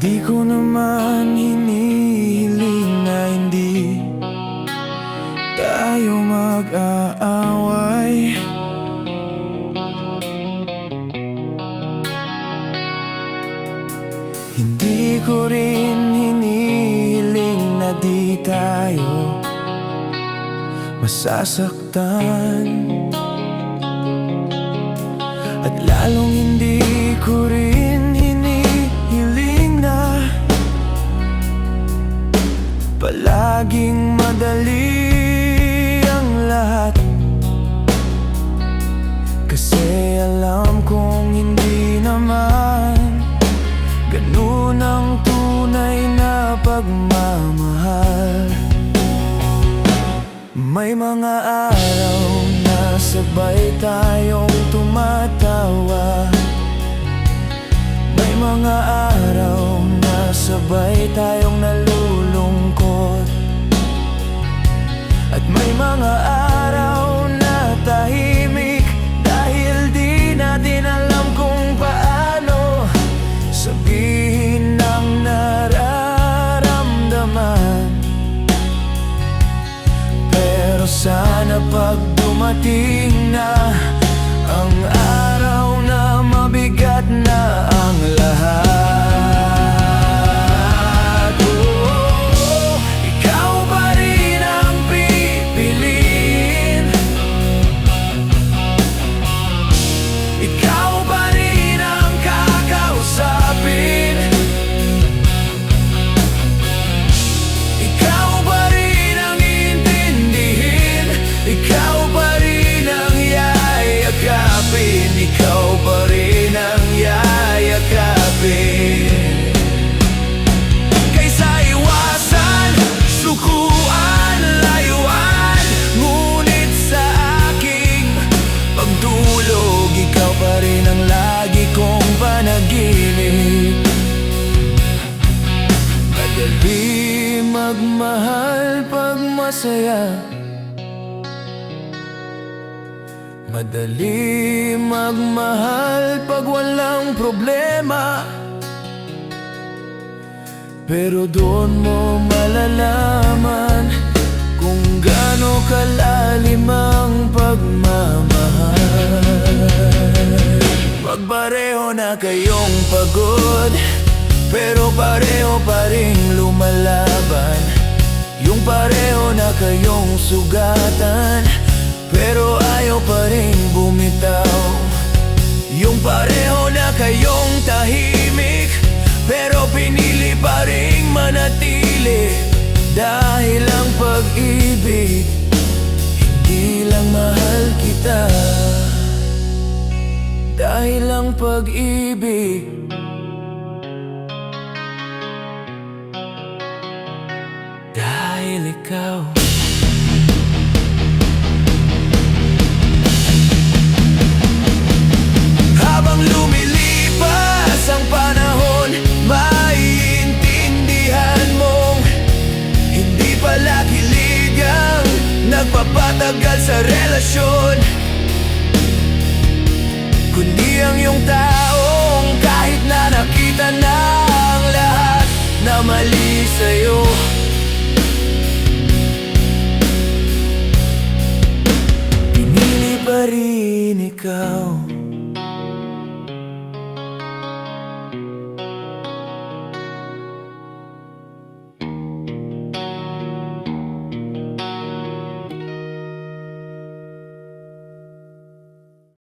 Di ko naman hinihiling na hindi tayo mag-aaway. Hindi ko rin hinihiling na di tayo masasaktan. At lalong hindi ko rin hinihiling na palaging madali ang lahat. Kasi alam kong hindi naman ganun ang tunay na pagmamahal. May mga araw na sabay tayong tumatawa. May mga araw na sabay tayong nalulungkot. At may mga araw na tahimik dahil di natin alam kung paano sabihin ang nararamdaman. Pero sana pag dumating na ang araw na mabigat na ang lahat, ikaw pa rin ang pipiliin. Ikaw pa rin ang kakausapin. Ikaw pa rin ang intindihin. Ikaw pa rin ang yayakapin. Ikaw pa rin ang yayakapin. Kaysa iwasan, sukuan, layuan. Ngunit sa aking pagdulog, ikaw pa rin ang lagi kong panaginip. Madali magmahal pag masaya. Madali magmahal pag walang problema. Pero doon mo malalaman kung gaano kalalim ang pagmamahal. Pag pareho na kayong pagod, pero pareho pa rin lumalaban. Yung pareho na kayong sugatan, pero ayaw pa rin bumitaw. Yung pareho na kayong tahimik, pero pinili pa rin manatili. Dahil ang pag-ibig, hindi lang mahal kita. Dahil ang pag-ibig, dahil ikaw. Habang lumilipas ang panahon, maiintindihan mong hindi pala kilig ang nagpapatagal sa relasyon, kundi ang iyong taong kahit na nakita na ang lahat na mali sa'yo, pinili pa rin ikaw.